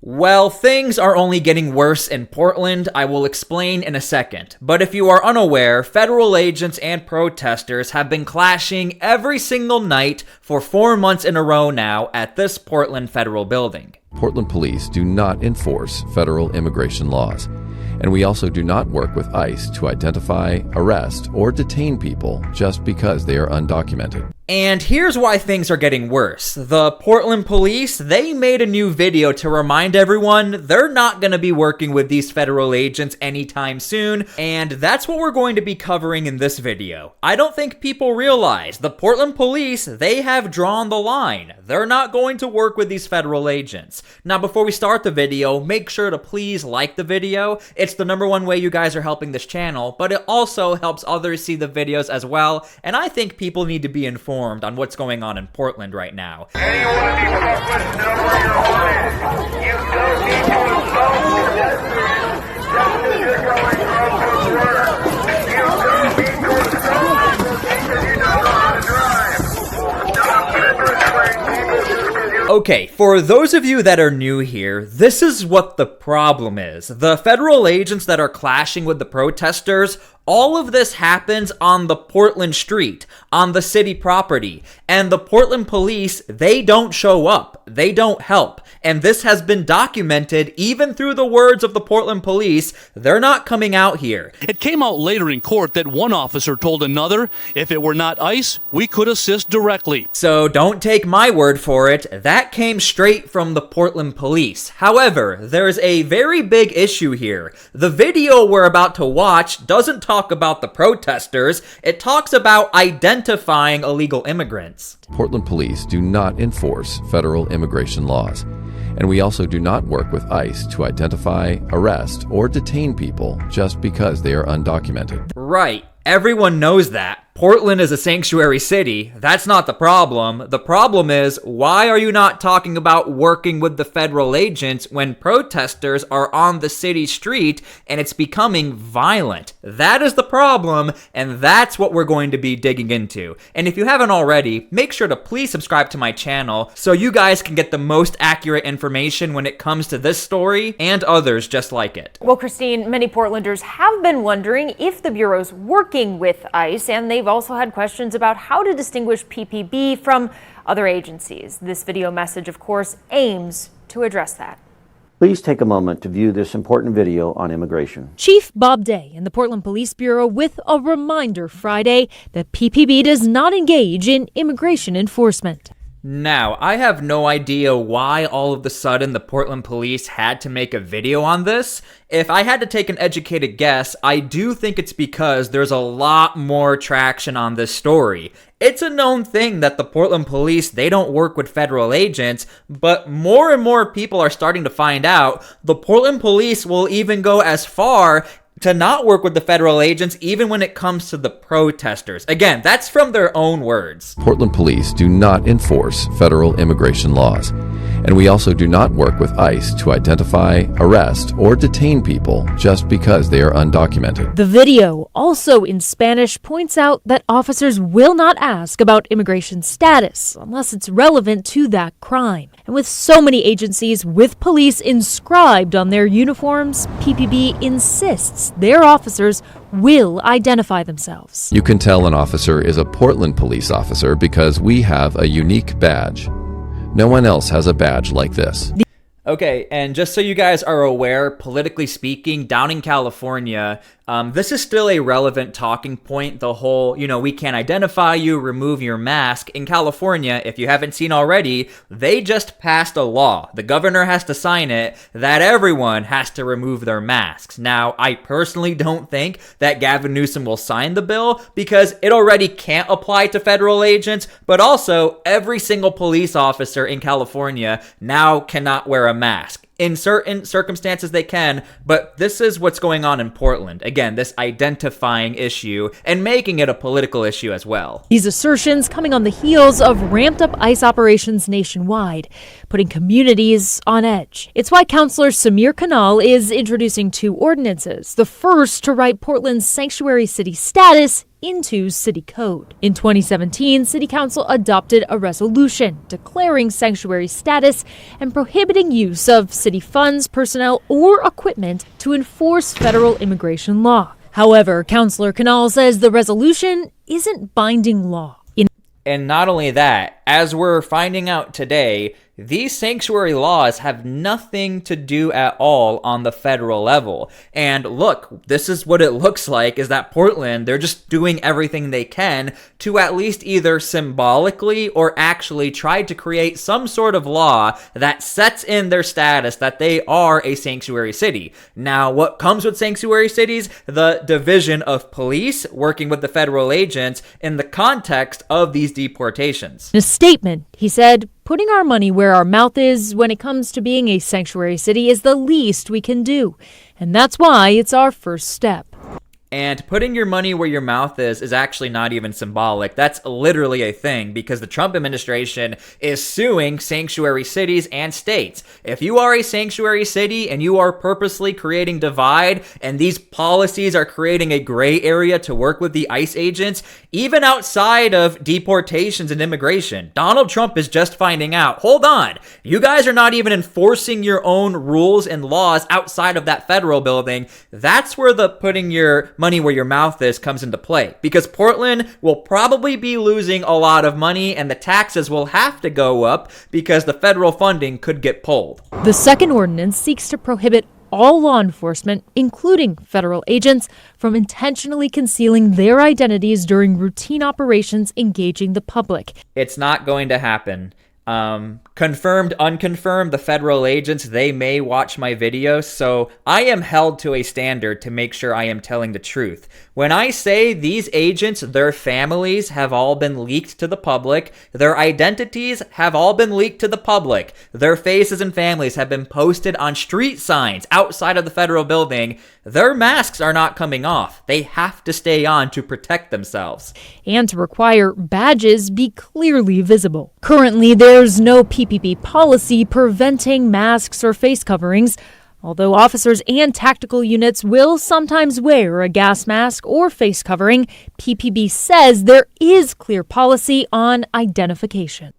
Well, things are only getting worse in Portland. I will explain in a second. But if you are unaware, federal agents and protesters have been clashing every single night for 4 months in a row now at this Portland federal building. Portland police do not enforce federal immigration laws, and we also do not work with ICE to identify, arrest, or detain people just because they are undocumented. And here's why things are getting worse. The Portland police, they made a new video to remind everyone they're not going to be working with these federal agents anytime soon, and that's what we're going to be covering in this video. I don't think people realize the Portland police, they have drawn the line. They're not going to work with these federal agents. Now, before we start the video, make sure to please like the video. It's the #1 way you guys are helping this channel, but it also helps others see the videos as well, and I think people need to be informed on what's going on in Portland right now. Anyone in these public know where you're wanted. You don't need to insult justice. Justice is going wrong to work. You don't need to insult because you don't know how to drive. Stop pepper-spraying people just because you... Okay, for those of you that are new here, this is what the problem is. The federal agents that are clashing with the protesters, all of this happens on the Portland street, on the city property, and the Portland police, they don't show up, they don't help, and this has been documented even through the words of the Portland police. They're not coming out here. It came out later in court that one officer told another, if it were not ICE, we could assist directly. So don't take my word for it, that came straight from the Portland police. However, there's a very big issue here. The video we're about to watch doesn't talk about the protesters, it talks about identifying illegal immigrants. Portland police do not enforce federal immigration laws, and we also do not work with ICE to identify, arrest, or detain people just because they are undocumented. Right, everyone knows that. Portland is a sanctuary city. That's not the problem. The problem is, why are you not talking about working with the federal agents when protesters are on the city street and it's becoming violent? That is the problem, and that's what we're going to be digging into. And if you haven't already, make sure to please subscribe to my channel so you guys can get the most accurate information when it comes to this story and others just like it. Well, Christine, many Portlanders have been wondering if the Bureau's working with ICE, and they've also had questions about how to distinguish PPB from other agencies. This video message, of course, aims to address that. Please take a moment to view this important video on immigration. Chief Bob Day in the Portland Police Bureau with a reminder Friday that PPB does not engage in immigration enforcement. Now, I have no idea why all of a sudden the Portland police had to make a video on this. If I had to take an educated guess, I do think it's because there's a lot more traction on this story. It's a known thing that the Portland police, they don't work with federal agents, but more and more people are starting to find out the Portland police will even go as far to not work with the federal agents even when it comes to the protesters. Again, that's from their own words. Portland police do not enforce federal immigration laws, and we also do not work with ICE to identify, arrest, or detain people just because they are undocumented. The video, also in Spanish, points out that officers will not ask about immigration status unless it's relevant to that crime. And with so many agencies with police inscribed on their uniforms, PPB insists their officers will identify themselves. You can tell an officer is a Portland police officer because we have a unique badge. No one else has a badge like this. Okay, and just so you guys are aware, politically speaking, down in California, this is still a relevant talking point. The whole, we can't identify you, remove your mask. In California, if you haven't seen already, they just passed a law. The governor has to sign it that everyone has to remove their masks. Now, I personally don't think that Gavin Newsom will sign the bill because it already can't apply to federal agents, but also every single police officer in California now cannot wear a mask. In certain circumstances they can, but this is what's going on in Portland. Again, this identifying issue and making it a political issue as well. These assertions coming on the heels of ramped up ICE operations nationwide. putting communities on edge. It's why Councillor Samir Kanal is introducing 2 ordinances. The first to write Portland's sanctuary city status into city code. In 2017, City Council adopted a resolution declaring sanctuary status and prohibiting use of city funds, personnel, or equipment to enforce federal immigration law. However, Councillor Kanal says the resolution isn't binding law. And not only that, as we're finding out today, these sanctuary laws have nothing to do at all on the federal level. And look, this is what it looks like, is that Portland, they're just doing everything they can to at least either symbolically or actually try to create some sort of law that sets in their status that they are a sanctuary city. Now, what comes with sanctuary cities? The division of police working with the federal agents in the context of these deportations. In a statement, he said, "Putting our money where our mouth is when it comes to being a sanctuary city is the least we can do. And that's why it's our first step." And putting your money where your mouth is actually not even symbolic. That's literally a thing, because the Trump administration is suing sanctuary cities and states. If you are a sanctuary city and you are purposely creating divide, and these policies are creating a gray area to work with the ICE agents, even outside of deportations and immigration, Donald Trump is just finding out, hold on, you guys are not even enforcing your own rules and laws outside of that federal building. That's where the putting your money where your mouth is comes into play, because Portland will probably be losing a lot of money and the taxes will have to go up because the federal funding could get pulled. The second ordinance seeks to prohibit all law enforcement, including federal agents, from intentionally concealing their identities during routine operations engaging the public. It's not going to happen. Confirmed, unconfirmed, the federal agents, they may watch my videos, so I am held to a standard to make sure I am telling the truth. When I say these agents, their families have all been leaked to the public, their identities have all been leaked to the public, their faces and families have been posted on street signs outside of the federal building, their masks are not coming off. They have to stay on to protect themselves. And to require badges be clearly visible. Currently, there's no PPB policy preventing masks or face coverings, although officers and tactical units will sometimes wear a gas mask or face covering. PPB says there is clear policy on identification.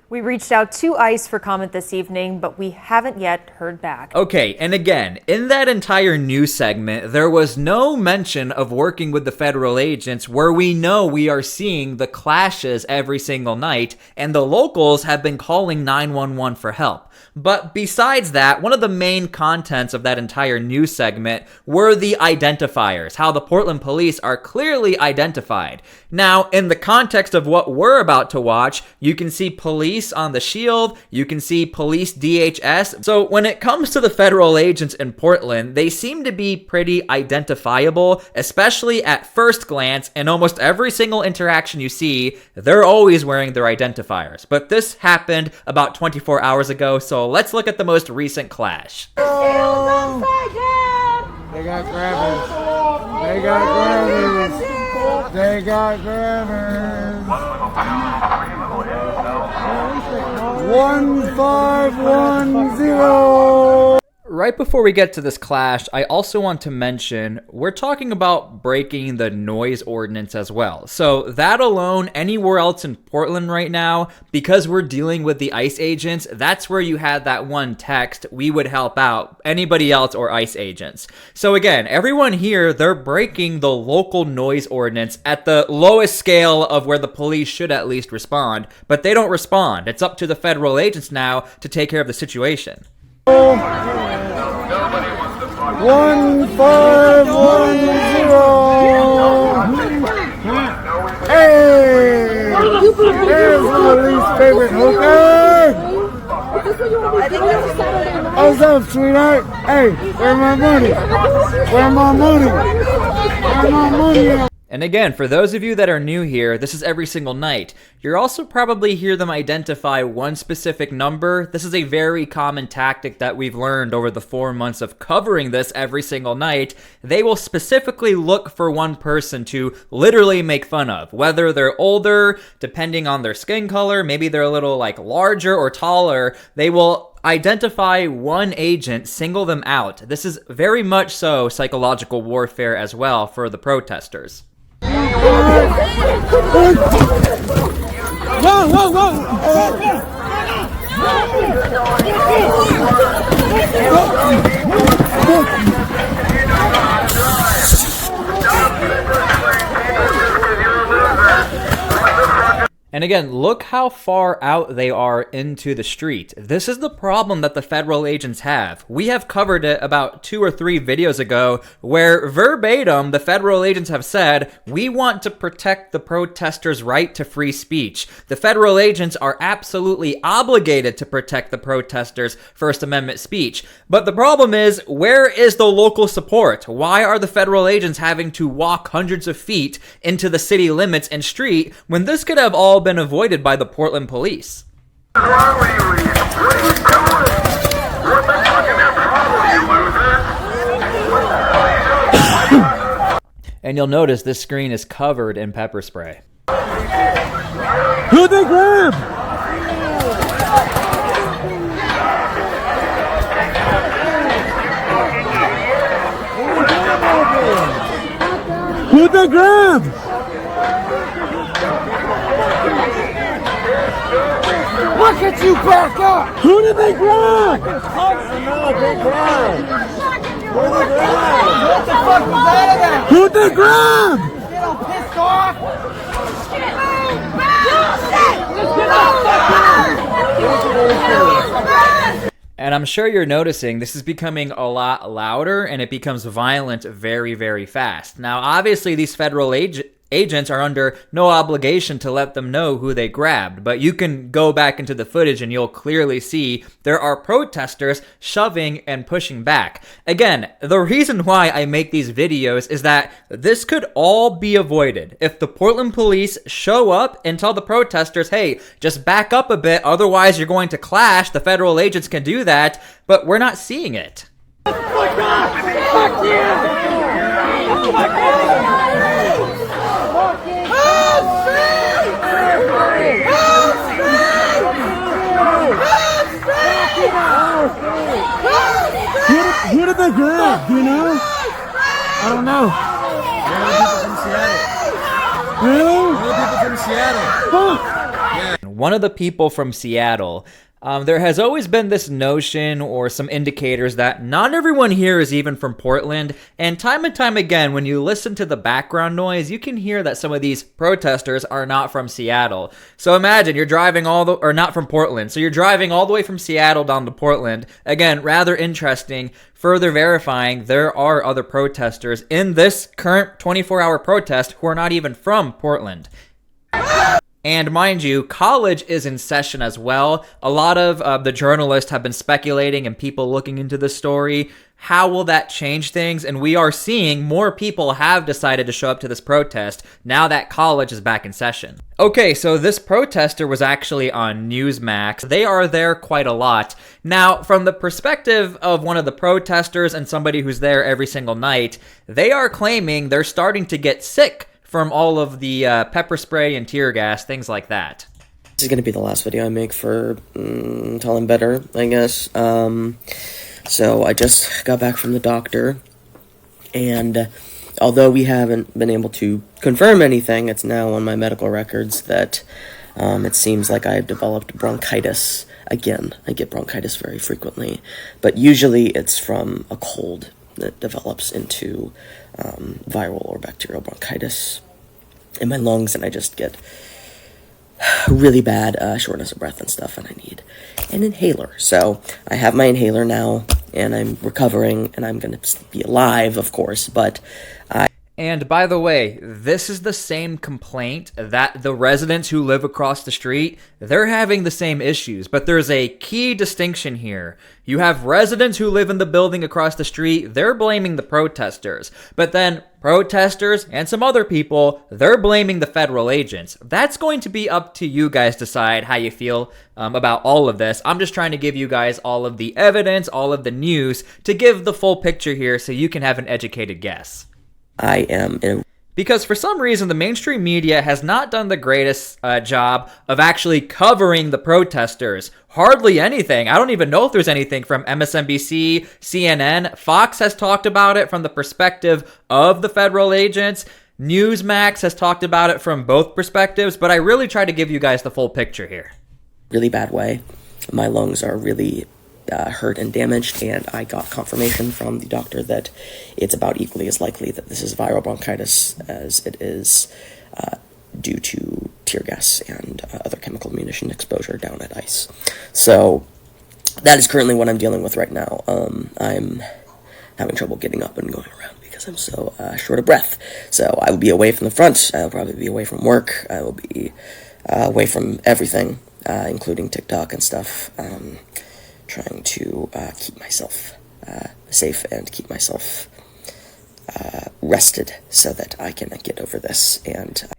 We reached out to ICE for comment this evening, but we haven't yet heard back. Okay, and again, in that entire news segment, there was no mention of working with the federal agents, where we know we are seeing the clashes every single night, and the locals have been calling 911 for help. But besides that, one of the main contents of that entire news segment were the identifiers, how the Portland police are clearly identified. Now, in the context of what we're about to watch, you can see police on the shield, you can see police DHS. So when it comes to the federal agents in Portland, they seem to be pretty identifiable, especially at first glance. In almost every single interaction you see, they're always wearing their identifiers. But this happened about 24 hours ago, so let's look at the most recent clash. They got grabbers. They got grabbers. They got grabbers. 1510. Right before we get to this clash, I also want to mention we're talking about breaking the noise ordinance as well. So that alone, anywhere else in Portland right now, because we're dealing with the ICE agents, that's where you had that one text, we would help out anybody else or ICE agents. So again, everyone here, they're breaking the local noise ordinance at the lowest scale of where the police should at least respond, but they don't respond. It's up to the federal agents now to take care of the situation. 1510. Hey! There's my least favorite hooker! What's up, sweetheart? Hey, where's my money? Where's my money? Where's my money? And again, for those of you that are new here, this is every single night. You'll also probably hear them identify one specific number. This is a very common tactic that we've learned over the 4 months of covering this every single night. They will specifically look for one person to literally make fun of, whether they're older, depending on their skin color, maybe they're a little like larger or taller. They will identify one agent, single them out. This is very much so psychological warfare as well for the protesters. Whoa, whoa, whoa! And again, look how far out they are into the street. This is the problem that the federal agents have. We have covered it about 2 or 3 videos ago where verbatim the federal agents have said, we want to protect the protesters' right to free speech. The federal agents are absolutely obligated to protect the protesters' First Amendment speech. But the problem is, where is the local support? Why are the federal agents having to walk hundreds of feet into the city limits and street when this could have all been avoided by the Portland police? What's wrong with you, Reed? What are you doing? What the fuck is your problem, you loser? And you'll notice this screen is covered in pepper spray. Who they grab? Who they grab? Look at you back up! Who did they grab? No, they grabbed. Who they grabbed? What the fuck was that about? Who they grab? Get all pissed off! And I'm sure you're noticing this is becoming a lot louder and it becomes violent very, very fast. Now, obviously, these federal agents are under no obligation to let them know who they grabbed, but you can go back into the footage and you'll clearly see there are protesters shoving and pushing back. Again, the reason why I make these videos is that this could all be avoided if the Portland police show up and tell the protesters, hey, just back up a bit, otherwise you're going to clash. The federal agents can do that, but we're not seeing it. Fuck you! Who did they grab? Do you know? I don't know. Really? One of the people from Seattle. Fuck! One of the people from Seattle. There has always been this notion or some indicators that not everyone here is even from Portland, and time again, when you listen to the background noise, you can hear that some of these protesters are not from Seattle. So imagine you're driving not from Portland, so you're driving all the way from Seattle down to Portland. Again, rather interesting, further verifying there are other protesters in this current 24-hour protest who are not even from Portland. And mind you, college is in session as well. A lot of the journalists have been speculating and people looking into the story. How will that change things? And we are seeing more people have decided to show up to this protest now that college is back in session. Okay, so this protester was actually on Newsmax. They are there quite a lot. Now, from the perspective of one of the protesters and somebody who's there every single night, they are claiming they're starting to get sick from all of the pepper spray and tear gas, things like that. This is going to be the last video I make for until I'm better, I guess. So I just got back from the doctor, and although we haven't been able to confirm anything, it's now on my medical records that it seems like I've developed bronchitis again. I get bronchitis very frequently, but usually it's from a cold that develops into viral or bacterial bronchitis in my lungs, and I just get really bad shortness of breath and stuff, and I need an inhaler. So I have my inhaler now, and I'm recovering, and I'm going to be alive, of course, but And by the way, this is the same complaint that the residents who live across the street, they're having the same issues, but there's a key distinction here. You have residents who live in the building across the street, they're blaming the protesters, but then protesters and some other people, they're blaming the federal agents. That's going to be up to you guys to decide how you feel about all of this. I'm just trying to give you guys all of the evidence, all of the news, to give the full picture here so you can have an educated guess. I am in. Because for some reason, the mainstream media has not done the greatest job of actually covering the protesters. Hardly anything. I don't even know if there's anything from MSNBC, CNN. Fox has talked about it from the perspective of the federal agents. Newsmax has talked about it from both perspectives, but I really try to give you guys the full picture here. Really bad way. My lungs are really hurt and damaged, and I got confirmation from the doctor that it's about equally as likely that this is viral bronchitis as it is due to tear gas and other chemical munition exposure down at ICE. So that is currently what I'm dealing with right now. I'm having trouble getting up and going around because I'm so short of breath. So I will be away from the front. I will probably be away from work. I will be away from everything, including TikTok and stuff. Trying to keep myself safe and keep myself rested so that I can get over this.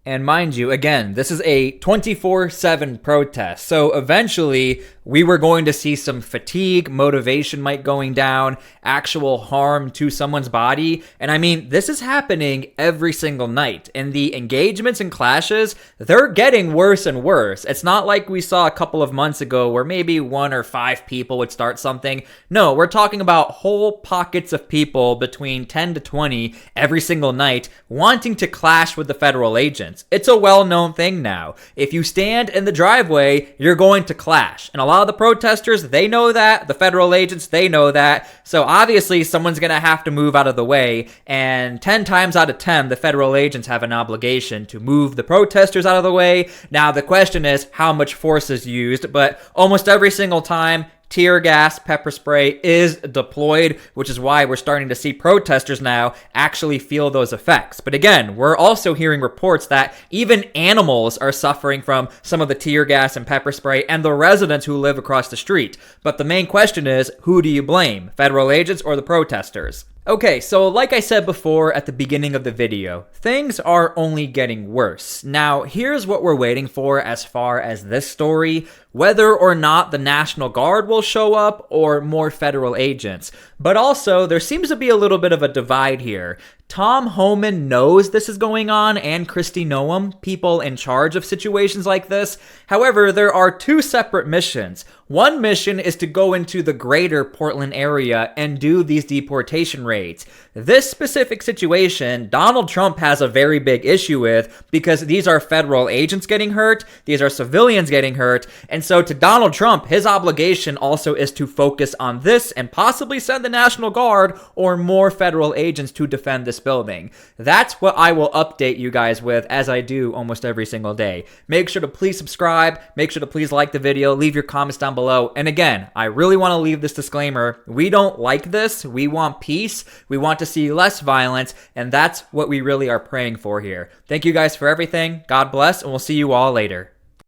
And mind you, again, this is a 24/7 protest. So eventually we were going to see some fatigue, motivation might going down, actual harm to someone's body. And I mean, this is happening every single night. And the engagements and clashes, they're getting worse and worse. It's not like we saw a couple of months ago where maybe 1 or 5 people would start something. No, we're talking about whole pockets of people between 10 to 20 every single night wanting to clash with the federal agents. It's a well-known thing now. If you stand in the driveway, you're going to clash. And a lot of the protesters, they know that. The federal agents, they know that. So obviously, someone's going to have to move out of the way. And 10 times out of 10, the federal agents have an obligation to move the protesters out of the way. Now, the question is how much force is used. But almost every single time, tear gas, pepper spray is deployed, which is why we're starting to see protesters now actually feel those effects. But again, we're also hearing reports that even animals are suffering from some of the tear gas and pepper spray and the residents who live across the street. But the main question is, who do you blame? Federal agents or the protesters? Okay, so like I said before at the beginning of the video, things are only getting worse. Now, here's what we're waiting for as far as this story, whether or not the National Guard will show up or more federal agents. But also, there seems to be a little bit of a divide here. Tom Homan knows this is going on, and Kristi Noem, people in charge of situations like this. However, there are 2 separate missions. One mission is to go into the greater Portland area and do these deportation raids. This specific situation, Donald Trump has a very big issue with because these are federal agents getting hurt, these are civilians getting hurt, and so to Donald Trump, his obligation also is to focus on this and possibly send the National Guard or more federal agents to defend this building. That's what I will update you guys with as I do almost every single day. Make sure to please subscribe, make sure to please like the video, leave your comments down below. And again, I really want to leave this disclaimer. We don't like this. We want peace. We want to see less violence, and that's what we really are praying for here. Thank you guys for everything. God bless, and we'll see you all later.